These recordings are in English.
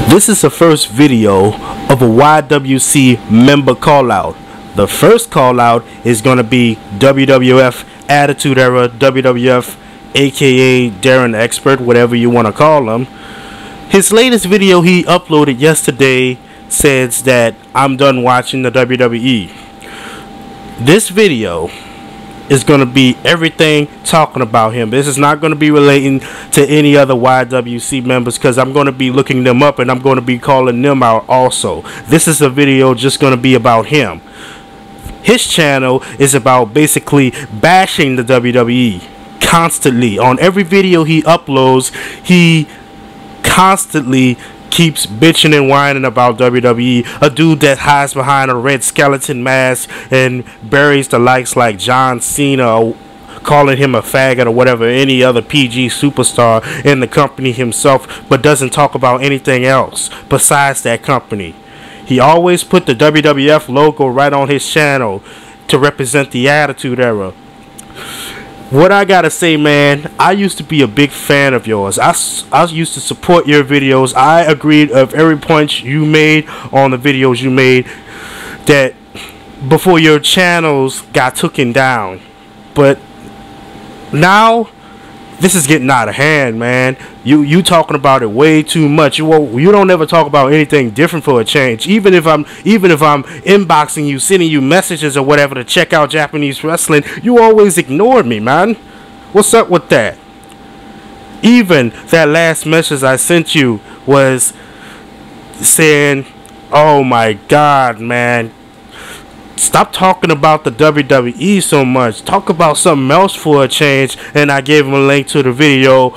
This is the first video of a YWC member call out. The first call out is going to be WWF Attitude Era WWF, aka Darren Expert, whatever you want to call him. His latest video he uploaded yesterday says that I'm done watching the WWE. This video is going to be everything talking about him. This is not going to be relating to any other YWC members, because I'm going to be looking them up and I'm going to be calling them out also. This is a video just going to be about him. His channel is about basically bashing the WWE constantly. On every video he uploads, he constantly keeps bitching and whining about WWE. A dude that hides behind a red skeleton mask and buries the likes like John Cena, calling him a faggot or whatever, any other PG superstar in the company himself, but doesn't talk about anything else besides that company. He always put the WWF logo right on his channel to represent the Attitude Era. What I gotta say, man, I used to be a big fan of yours. I used to support your videos. I agreed of every point you made on the videos you made, that before your channels got taken down. But now this is getting out of hand, man. You talking about it way too much. You don't ever talk about anything different for a change. Even if I'm inboxing you, sending you messages or whatever to check out Japanese wrestling, you always ignore me, man. What's up with that? Even that last message I sent you was saying, "Oh my God, man, stop talking about the WWE so much. Talk about something else for a change." And I gave him a link to the video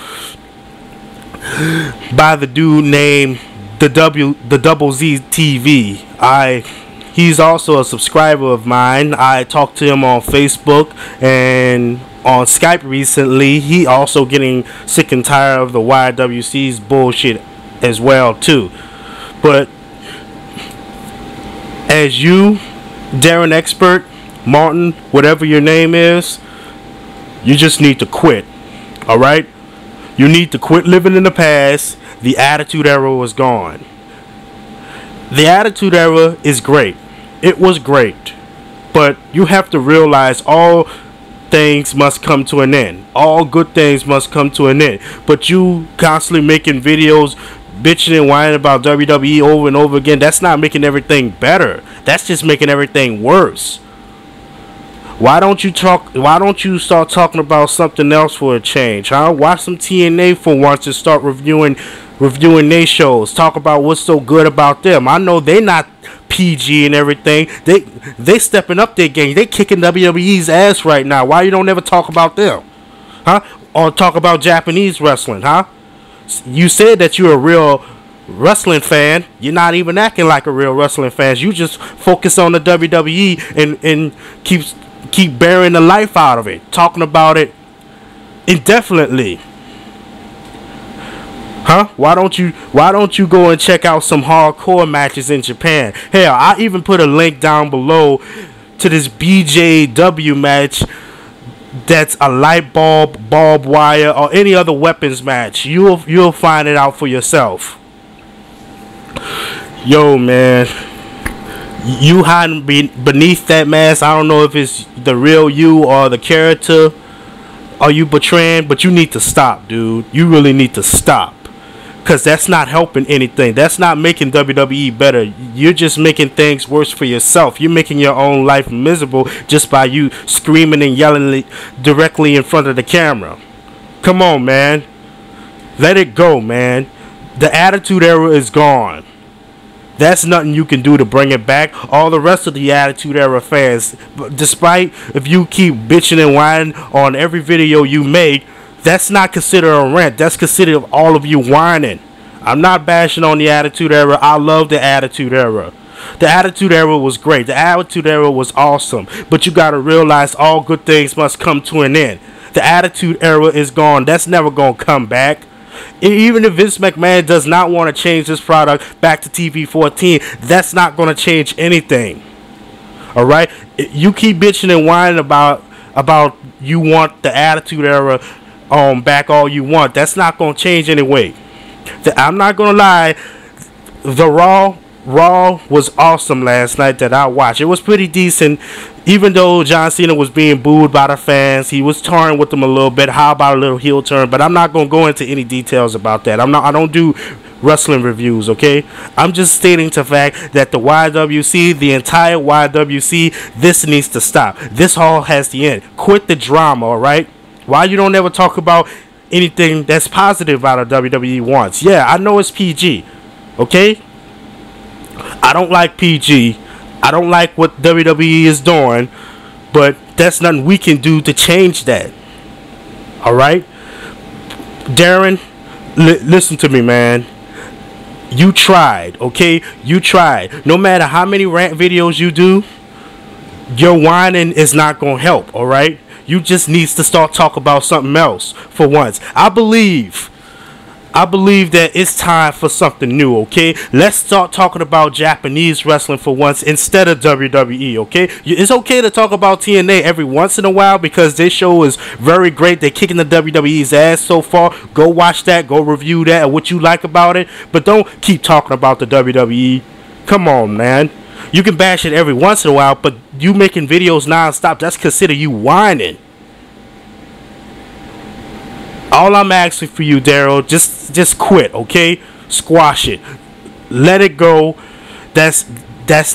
by the dude named the Double Z TV. He's also a subscriber of mine. I talked to him on Facebook and on Skype recently. He also getting sick and tired of the YWC's bullshit as well too. But as you, Darren Expert, Martin, whatever your name is, you just need to quit. Alright? You need to quit living in the past. The Attitude Era was gone. The Attitude Era is great. It was great. But you have to realize all things must come to an end. All good things must come to an end. But you constantly making videos bitching and whining about WWE over and over again, that's not making everything better. That's just making everything worse. Why don't you start talking about something else for a change, huh? Watch some TNA for once and start reviewing their shows. Talk about what's so good about them. I know they not PG and everything. They stepping up their game. They kicking WWE's ass right now. Why you don't ever talk about them, huh? Or talk about Japanese wrestling, huh? You said that you're a real wrestling fan. You're not even acting like a real wrestling fan. You just focus on the WWE and keep bearing the life out of it, talking about it indefinitely, huh? Why don't you go and check out some hardcore matches in Japan? Hell, I even put a link down below to this BJW match. That's a light bulb, barbed wire, or any other weapons match. You'll find it out for yourself. Yo, man, you hiding beneath that mask. I don't know if it's the real you or the character are you portraying, but you need to stop, dude. You really need to stop, because that's not helping anything. That's not making WWE better. You're just making things worse for yourself. You're making your own life miserable just by you screaming and yelling directly in front of the camera. Come on, man. Let it go, man. The Attitude Era is gone. That's nothing you can do to bring it back. All the rest of the Attitude Era fans, despite if you keep bitching and whining on every video you make, that's not considered a rant. That's considered all of you whining. I'm not bashing on the Attitude Era. I love the Attitude Era. The Attitude Era was great. The Attitude Era was awesome. But you got to realize all good things must come to an end. The Attitude Era is gone. That's never going to come back. Even if Vince McMahon does not want to change this product back to TV 14, that's not going to change anything. Alright? You keep bitching and whining about you want the Attitude Era back all you want. That's not going to change anyway. I'm not going to lie. the Raw was awesome last night that I watched. It was pretty decent, even though John Cena was being booed by the fans. He was touring with them a little bit. How about a little heel turn? But I'm not gonna go into any details about that. I don't do wrestling reviews, okay? I'm just stating the fact that the YWC, the entire YWC, this needs to stop. This all has to end. Quit the drama, all right? Why you don't ever talk about anything that's positive out of WWE once? Yeah, I know it's PG, okay? I don't like PG. I don't like what WWE is doing, but that's nothing we can do to change that. All right? Darren, listen to me, man. You tried, okay? You tried. No matter how many rant videos you do, your whining is not going to help, all right? You just needs to start talking about something else for once. I believe that it's time for something new, okay? Let's start talking about Japanese wrestling for once instead of WWE, okay? It's okay to talk about TNA every once in a while because this show is very great. They're kicking the WWE's ass so far. Go watch that. Go review that and what you like about it. But don't keep talking about the WWE. Come on, man. You can bash it every once in a while, but you making videos non-stop, that's considered you whining. All I'm asking for you, Daryl, just quit, okay? Squash it. Let it go. That's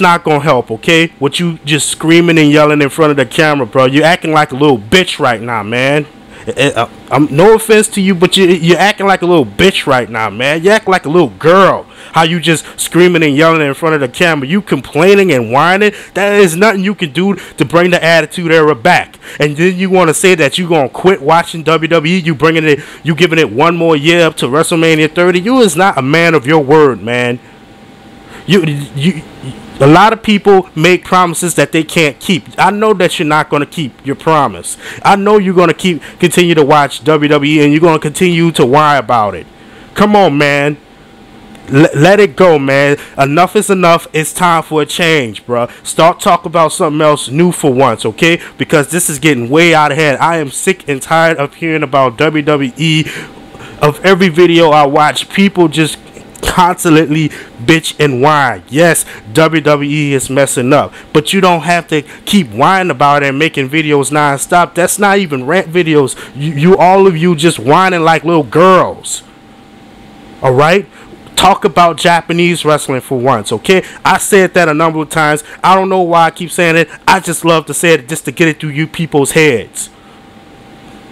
not gonna help, okay? What you just screaming and yelling in front of the camera, bro. You're acting like a little bitch right now, man. No offense to you, but you're acting like a little bitch right now, man. You act like a little girl. How you just screaming and yelling in front of the camera. You complaining and whining. That is nothing you can do to bring the Attitude Era back. And then you want to say that you gonna quit watching WWE. You giving it one more year up to WrestleMania 30. You is not a man of your word, man. A lot of people make promises that they can't keep. I know that you're not going to keep your promise. I know you're going to continue to watch WWE and you're going to continue to whine about it. Come on, man. Let it go, man. Enough is enough. It's time for a change, bro. Start talking about something else new for once, okay? Because this is getting way out of hand. I am sick and tired of hearing about WWE. Of every video I watch, people just constantly bitch and whine. Yes, WWE is messing up, but you don't have to keep whining about it and making videos non-stop. That's not even rant videos. All of you just whining like little girls. All right? Talk about Japanese wrestling for once, okay? I said that a number of times. I don't know why I keep saying it. I just love to say it just to get it through you people's heads.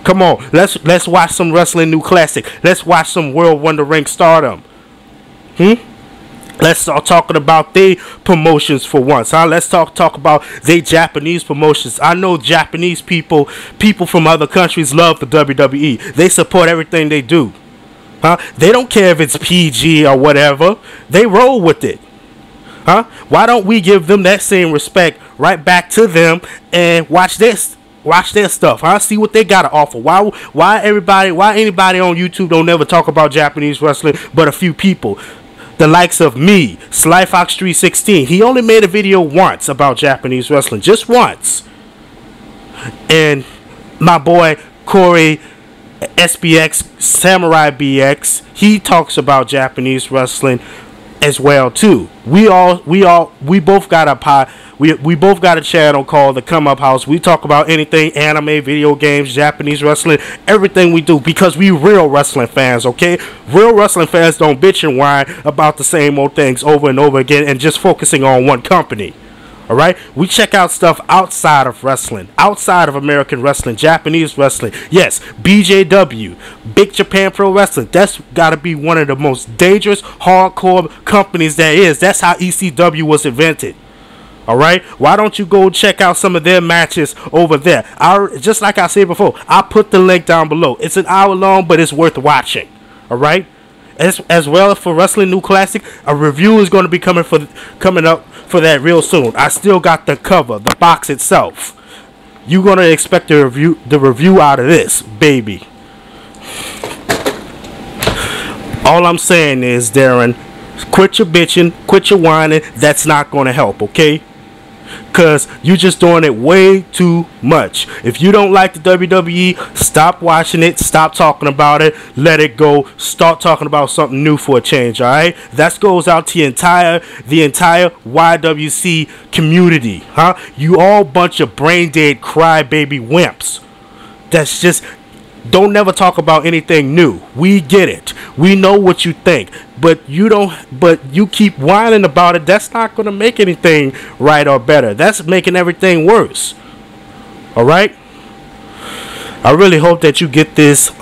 Come on, let's watch some wrestling new classic. Let's watch some World Wonder Ring Stardom. Let's start talking about their promotions for once, huh? Let's talk about their Japanese promotions. I know Japanese people from other countries love the WWE. They support everything they do. Huh? They don't care if it's PG or whatever. They roll with it. Huh? Why don't we give them that same respect right back to them and watch their stuff, huh? See what they got to offer. Why anybody on YouTube don't never talk about Japanese wrestling but a few people? The likes of me, SlyFox316. He only made a video once about Japanese wrestling, just once. And my boy Corey SBX Samurai BX, he talks about Japanese wrestling as well too. We both got a channel called The Come Up House. We talk about anything anime, video games, Japanese wrestling, everything we do because we real wrestling fans, okay? Real wrestling fans don't bitch and whine about the same old things over and over again and just focusing on one company. All right, we check out stuff outside of wrestling, outside of American wrestling, Japanese wrestling. Yes, BJW, Big Japan Pro Wrestling. That's got to be one of the most dangerous, hardcore companies there is. That's how ECW was invented. All right, why don't you go check out some of their matches over there? Just like I said before, I'll put the link down below. It's an hour long, but it's worth watching. All right. As well for Wrestling New Classic, a review is going to be coming up for that real soon. I still got the cover, the box itself. You're going to expect the review out of this, baby. All I'm saying is, Darren, quit your bitching, quit your whining. That's not going to help, okay? Cause you just doing it way too much. If you don't like the WWE, stop watching it, stop talking about it, let it go, start talking about something new for a change, alright? That goes out to the entire YWC community, huh? You all bunch of brain dead crybaby wimps. That's just, don't never talk about anything new. We get it. We know what you think. But you don't, but you keep whining about it. That's not going to make anything right or better. That's making everything worse. All right? I really hope that you get this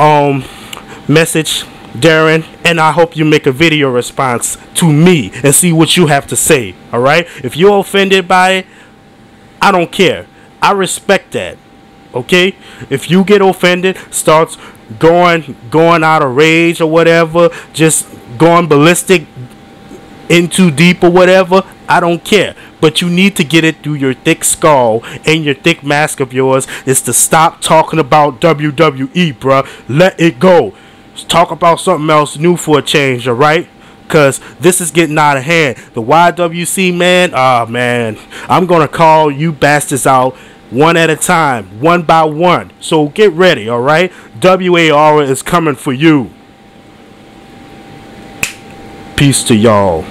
message, Darren, and I hope you make a video response to me and see what you have to say. All right? If you're offended by it, I don't care. I respect that. Okay? If you get offended, starts going out of rage or whatever, just going ballistic, in too deep or whatever, I don't care. But you need to get it through your thick skull and your thick mask of yours is to stop talking about WWE, bruh. Let it go. Talk about something else new for a change, alright? Because this is getting out of hand. The YWC, man, man, I'm going to call you bastards out one at a time, one by one. So get ready, alright? WAR is coming for you. Peace to y'all.